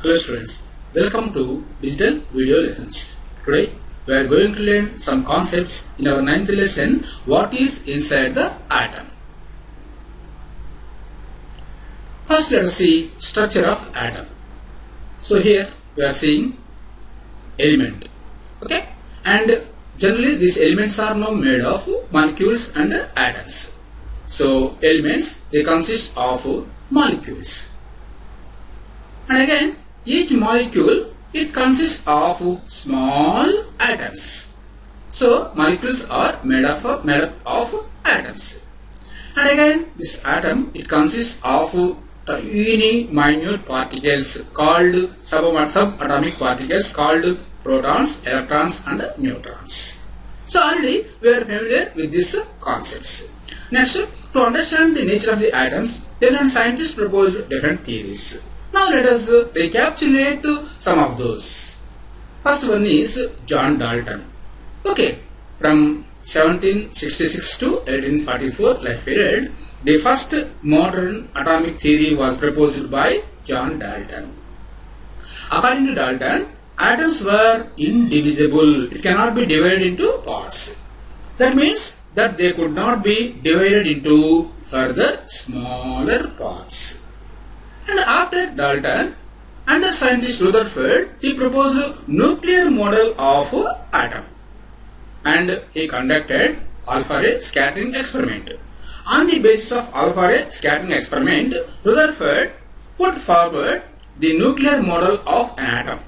Hello students, welcome to digital video lessons. Today we are going to learn some concepts in our 9th lesson, what is inside the atom. First let us see structure of atom. So here we are seeing element, okay, and generally these elements are now made of molecules and atoms. So elements, they consist of molecules, and again each molecule, it consists of small atoms. So molecules are made up of atoms, and again this atom, it consists of tiny minute particles called subatomic particles called protons, electrons and neutrons. So already we are familiar with these concepts. Next, to understand the nature of the atoms, different scientists proposed different theories. Now let us recapitulate some of those. First one is John Dalton. Okay, from 1766 to 1844 life period, the first modern atomic theory was proposed by John Dalton. According to Dalton, atoms were indivisible. It cannot be divided into parts. That means that they could not be divided into further smaller parts. And after Dalton, another scientist Rutherford, he proposed a nuclear model of atom, and he conducted alpha ray scattering experiment. On the basis of alpha ray scattering experiment, Rutherford put forward the nuclear model of an atom.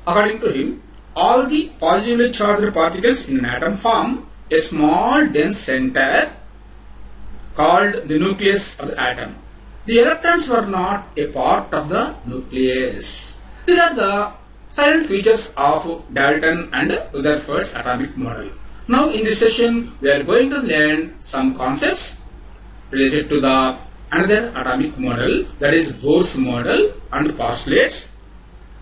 According to him, all the positively charged particles in an atom form a small dense center called the nucleus of the atom. The electrons were not a part of the nucleus. These are the silent features of Dalton and Rutherford's atomic model. Now in this session we are going to learn some concepts related to the another atomic model, that is Bohrs model and postulates,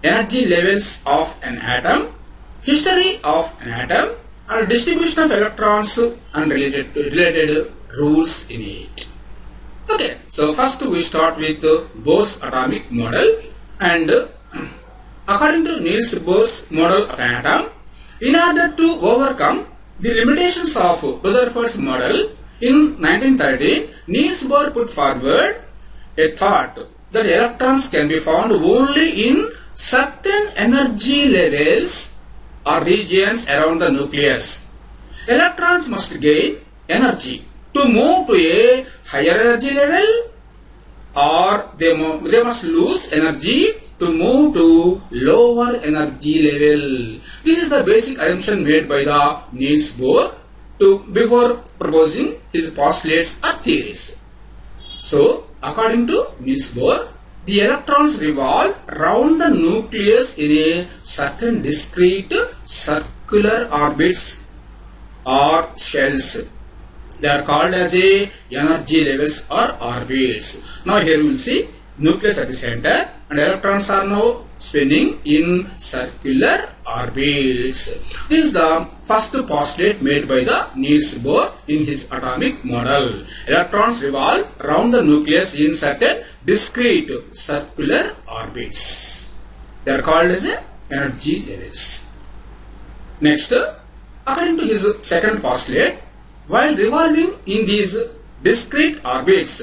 energy levels of an atom, history of an atom, and distribution of electrons and related rules in it. Okay, so first we start with Bohr's atomic model, and according to Niels Bohr's model of an atom, in order to overcome the limitations of Rutherford's model, in 1913, Niels Bohr put forward a thought that electrons can be found only in certain energy levels or regions around the nucleus. Electrons must gain energy to move to a higher energy level, or they must lose energy to move to lower energy level. This is the basic assumption made by the Niels Bohr before proposing his postulates or theories. So according to Niels Bohr, the electrons revolve around the nucleus in a certain discrete circular orbits or shells. They are called as a energy levels or orbits. Now here we will see nucleus at the center, and electrons are now spinning in circular orbits. This is the first postulate made by the Niels Bohr in his atomic model. Electrons revolve around the nucleus in certain discrete circular orbits. They are called as energy levels. Next, according to his second postulate, while revolving in these discrete orbits,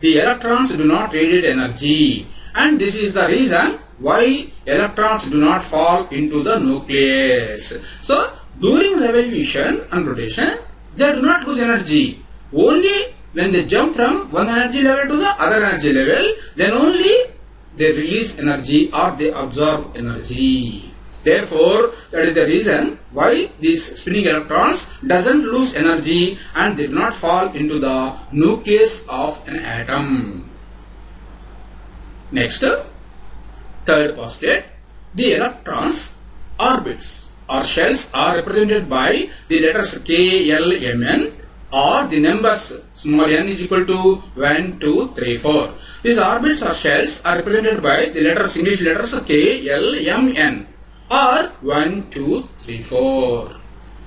the electrons do not radiate energy, and this is the reason why electrons do not fall into the nucleus. So during revolution and rotation, they do not lose energy. Only when they jump from one energy level to the other energy level, then only they release energy or they absorb energy. Therefore, that is the reason why these spinning electrons doesn't lose energy and they do not fall into the nucleus of an atom. Next, third postulate, the electrons orbits or shells are represented by the letters K, L, M, N, or the numbers small n is equal to 1, 2, 3, 4. These orbits or shells are represented by the English letters K, L, M, N. Or 1, 2, 3, 4.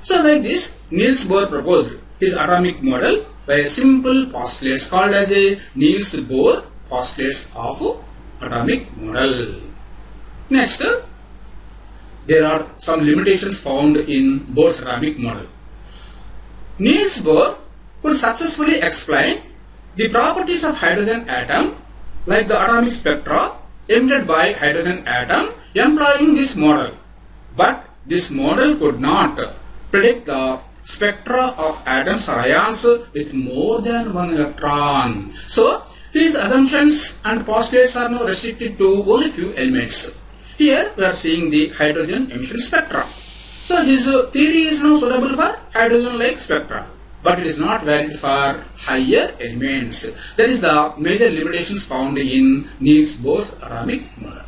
So like this, Niels Bohr proposed his atomic model by a simple postulates called as a Niels Bohr postulates of atomic model. Next, there are some limitations found in Bohr's atomic model. Niels Bohr could successfully explain the properties of hydrogen atom like the atomic spectra emitted by hydrogen atom employing this model. But this model could not predict the spectra of atoms or ions with more than one electron. So, his assumptions and postulates are now restricted to only few elements. Here we are seeing the hydrogen emission spectra. So his theory is now suitable for hydrogen-like spectra, but it is not valid for higher elements. That is the major limitations found in Niels Bohr's atomic model.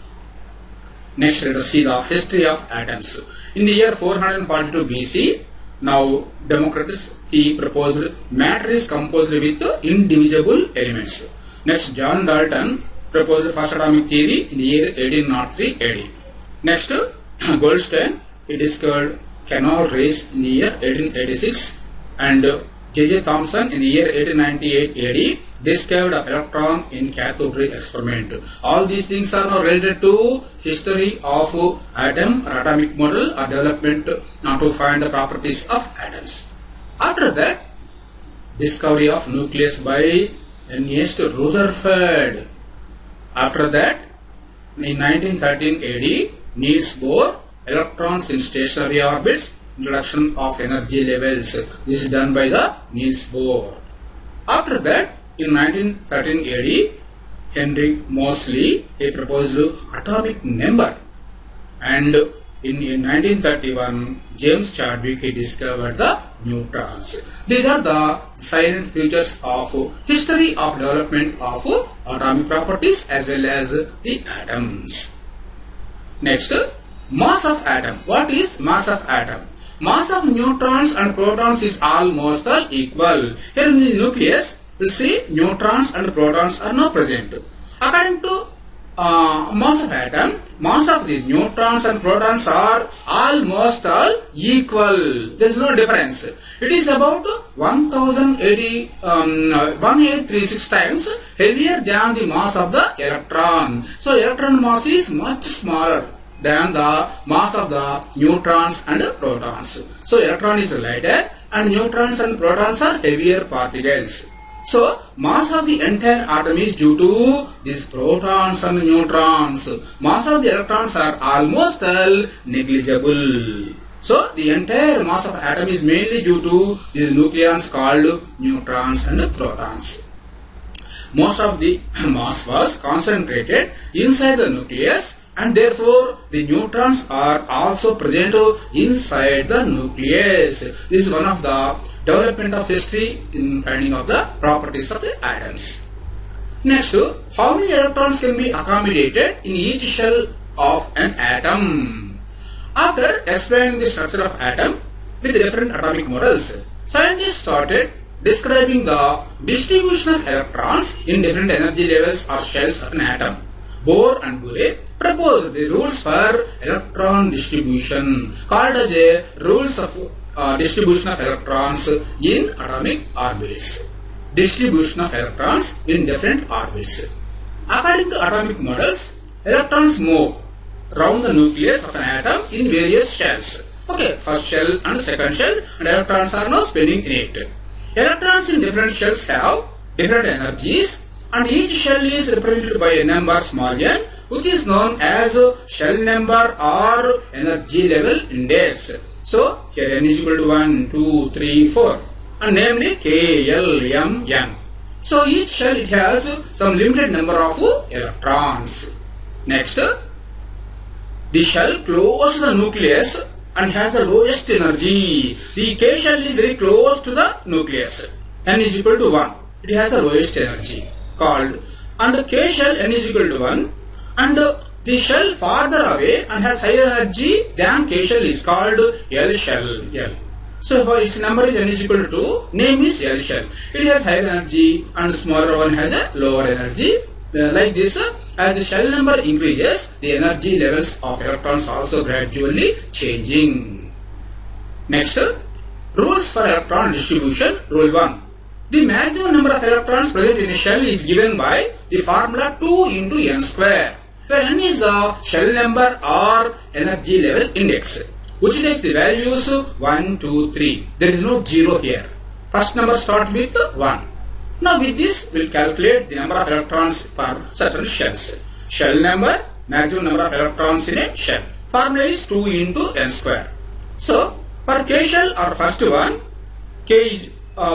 Next, let us see the history of atoms. In the year 442 BC, now Democritus, he proposed matter is composed with indivisible elements. Next, John Dalton proposed the first atomic theory in the year 1803 AD. Next, Goldstein, he discovered canal rays in the year 1886, and J.J. Thomson in the year 1898 AD discovered an electron in cathode ray experiment. All these things are now related to history of atom or atomic model or development to find the properties of atoms. After that, discovery of nucleus by Ernest Rutherford. After that, in 1913 AD, Niels Bohr, electrons in stationary orbits, introduction of energy levels. This is done by the Niels Bohr. After that, in 1913 AD, Henry Moseley, he proposed atomic number, and in 1931, James Chadwick, he discovered the neutrons. These are the silent features of history of development of atomic properties as well as the atoms. Next, mass of atom. What is mass of atom? Mass of neutrons and protons is almost equal. Here in the nucleus, we see neutrons and protons are not present. According to mass of atom, mass of these neutrons and protons are almost all equal. There is no difference. It is about 1836 times heavier than the mass of the electron. So electron mass is much smaller than the mass of the neutrons and protons. So electron is lighter and neutrons and protons are heavier particles. So mass of the entire atom is due to these protons and neutrons. Mass of the electrons are almost negligible. So the entire mass of atom is mainly due to these nucleons called neutrons and protons. Most of the mass was concentrated inside the nucleus, and therefore the neutrons are also present inside the nucleus. This is one of the development of history in finding of the properties of the atoms. Next, how many electrons can be accommodated in each shell of an atom? After explaining the structure of atom with different atomic models, scientists started describing the distribution of electrons in different energy levels or shells of an atom. Bohr and Boole proposed the rules for electron distribution, called as a rules of distribution of electrons in atomic orbits. Distribution of electrons in different orbits. According to atomic models, electrons move around the nucleus of an atom in various shells. Okay, first shell and second shell, and electrons are now spinning in it. Electrons in different shells have different energies, and each shell is represented by a number small n, which is known as shell number or energy level index. So here n is equal to 1, 2, 3, 4, and namely K, L, M, N. So each shell, it has some limited number of electrons. Next, the shell close to the nucleus and has the lowest energy. The K shell is very close to the nucleus. N is equal to 1. It has the lowest energy called, and K shell n is equal to 1, and the shell farther away and has higher energy than K shell is called L shell. L. So for its number is n is equal to 2, name is L shell. It has higher energy and smaller one has a lower energy. Like this, as the shell number increases, the energy levels of electrons also gradually changing. Next, rules for electron distribution. Rule 1. The maximum number of electrons present in a shell is given by the formula 2 into n square. where n is the shell number or energy level index, which takes the values 1, 2, 3. There is no 0 here. First number start with 1. Now with this we will calculate the number of electrons for certain shells. Shell number, maximum number of electrons in a shell. Formula is 2 into n square. So for K shell or first one, K is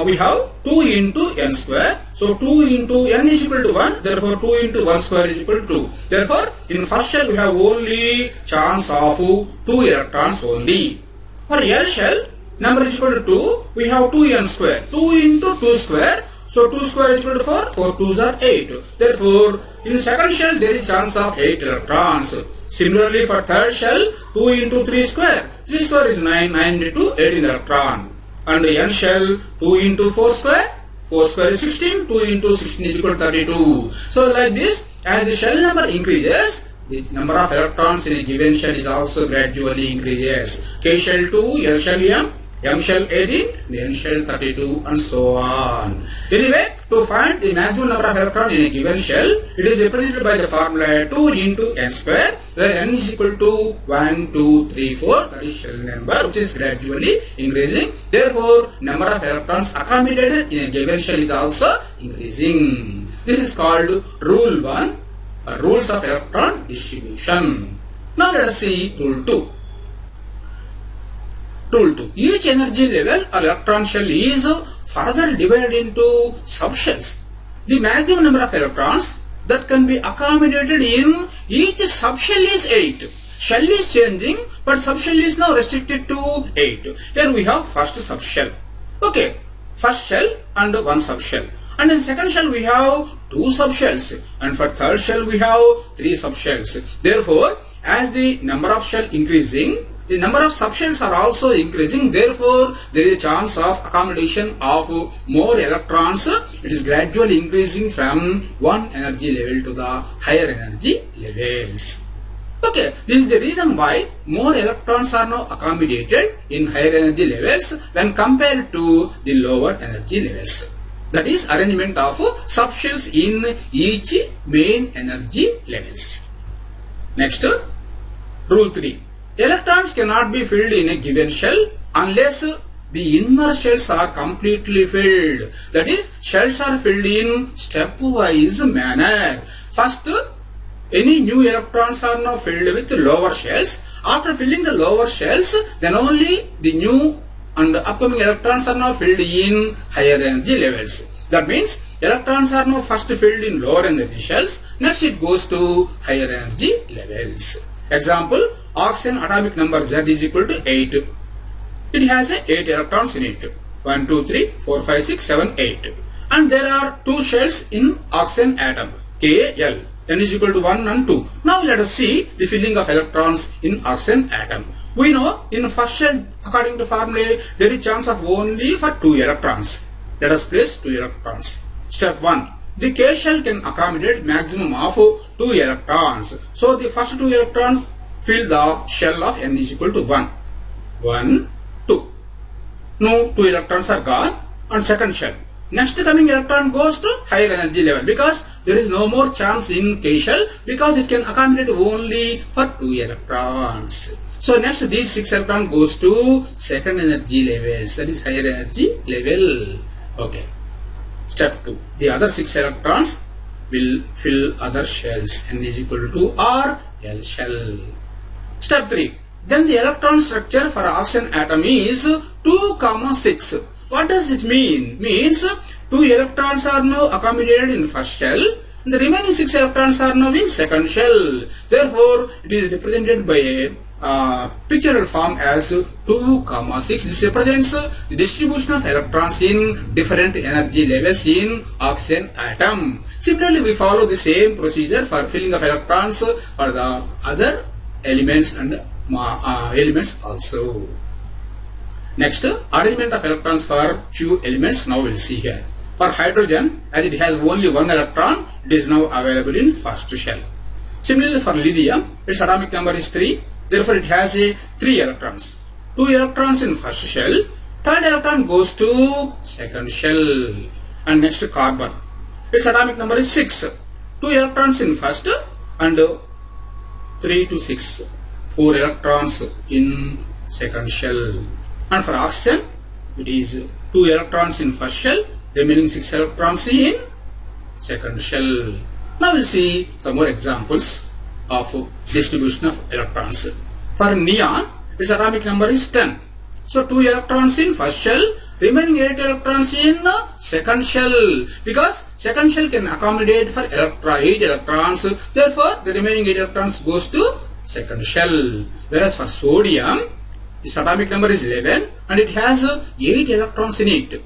we have 2 into n square. So 2 into n is equal to 1. Therefore 2 into 1 square is equal to 2. Therefore in first shell we have only chance of 2 electrons only. For L shell, number is equal to 2. We have 2n square. 2 into 2 square. So 2 square is equal to 4. 4 2s are 8. Therefore in second shell there is chance of 8 electrons. Similarly for third shell, 2 into 3 square. 3 square is 9. 9 into 2, 18 electron. And n shell, 2 into 4 square. 4 square is 16. 2 into 16 is equal to 32. So like this, as the shell number increases, the number of electrons in a given shell is also gradually increases. K shell 2, L shell M shell 18, N shell 32, and so on. Anyway, to find the maximum number of electrons in a given shell, it is represented by the formula 2 into n square, where n is equal to 1, 2, 3, 4, that is shell number, which is gradually increasing. Therefore, number of electrons accommodated in a given shell is also increasing. This is called rule 1, rules of electron distribution. Now let us see rule 2. Rule 2. Each energy level or electron shell is further divided into subshells. The maximum number of electrons that can be accommodated in each subshell is 8. Shell is changing, but subshell is now restricted to 8. Here we have first subshell. Okay, first shell and one subshell. And in second shell we have 2 subshells. And for third shell we have 3 subshells. Therefore, as the number of shell increasing, the number of subshells are also increasing. Therefore, there is a chance of accommodation of more electrons. It is gradually increasing from one energy level to the higher energy levels. Okay, this is the reason why more electrons are now accommodated in higher energy levels when compared to the lower energy levels. That is arrangement of subshells in each main energy levels. Next, rule 3. Electrons cannot be filled in a given shell unless the inner shells are completely filled. That is, shells are filled in stepwise manner. First, any new electrons are now filled with lower shells. After filling the lower shells, then only the new and upcoming electrons are now filled in higher energy levels. That means electrons are now first filled in lower energy shells. Next it goes to higher energy levels. Example, oxygen atomic number Z is equal to 8. It has 8 electrons in it. 1, 2, 3, 4, 5, 6, 7, 8. And there are 2 shells in oxygen atom, K, L. N is equal to 1 and 2. Now let us see the filling of electrons in oxygen atom. We know in first shell, according to formula, there is chance of only for 2 electrons. Let us place 2 electrons. Step 1. The K shell can accommodate maximum of 2 electrons. So the first 2 electrons fill the shell of N is equal to 1. 1, 2. Now 2 electrons are gone on second shell. Next coming electron goes to higher energy level because there is no more chance in K shell because it can accommodate only for 2 electrons. So next these 6 electrons goes to second energy levels, that is higher energy level. Okay. Step 2. The other 6 electrons will fill other shells, N is equal to or L shell. Step 3. Then the electron structure for oxygen atom is 2, 6. What does it mean? Means 2 electrons are now accommodated in first shell. The remaining 6 electrons are now in second shell. Therefore, it is represented by a pictorial form as 2, 6. This represents the distribution of electrons in different energy levels in oxygen atom. Similarly, we follow the same procedure for filling of electrons for the other elements and elements also. Next, arrangement of electrons for few elements. Now we will see here. For hydrogen, as it has only 1 electron, it is now available in first shell. Similarly, for lithium, its atomic number is 3. Therefore, it has 3 electrons. 2 electrons in first shell. Third electron goes to second shell. And next, carbon. Its atomic number is 6. 2 electrons in first and 3 to 6, 4 electrons in second shell. And for oxygen, it is 2 electrons in first shell, remaining 6 electrons in second shell. Now we'll see some more examples of distribution of electrons. For neon, its atomic number is 10. So 2 electrons in first shell, remaining 8 electrons in second shell, because second shell can accommodate for 8 electrons. Therefore, the remaining 8 electrons goes to second shell. Whereas for sodium, its atomic number is 11 and it has 8 electrons in it.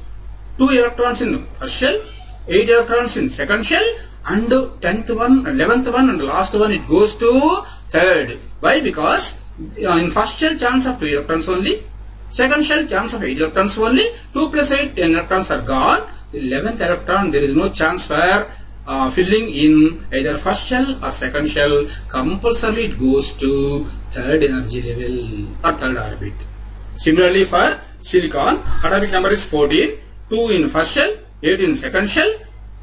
2 electrons in first shell, 8 electrons in second shell, and 10th one, 11th one, and the last one it goes to third. Why? Because in first shell chance of 2 electrons only, second shell chance of 8 electrons only, 2 plus 8, 10 electrons are gone. The 11th electron, there is no chance for filling in either first shell or second shell. Compulsorily it goes to third energy level or third orbit. Similarly for silicon, atomic number is 14, 2 in first shell, 8 in second shell,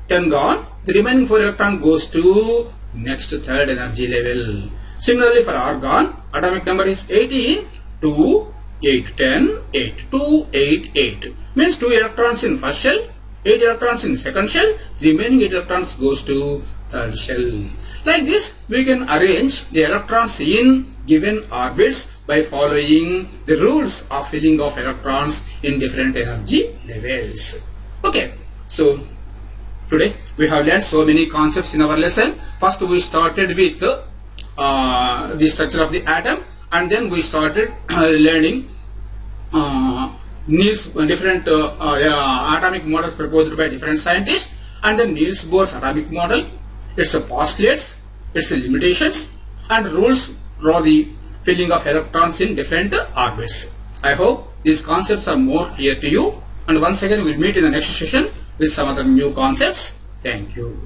10 gone. The remaining 4 electron goes to next third energy level. Similarly for argon, atomic number is 18, 2, 8, 10, 8, 2, 8, 8. Means 2 electrons in first shell, 8 electrons in second shell, the remaining 8 electrons goes to third shell. Like this, we can arrange the electrons in given orbits by following the rules of filling of electrons in different energy levels. Okay, so today we have learned so many concepts in our lesson. First we started with the structure of the atom, and then we started learning different atomic models proposed by different scientists, and then Niels Bohr's atomic model, its postulates, its limitations, and rules for the filling of electrons in different orbits. I hope these concepts are more clear to you, and once again we will meet in the next session with some other new concepts. Thank you.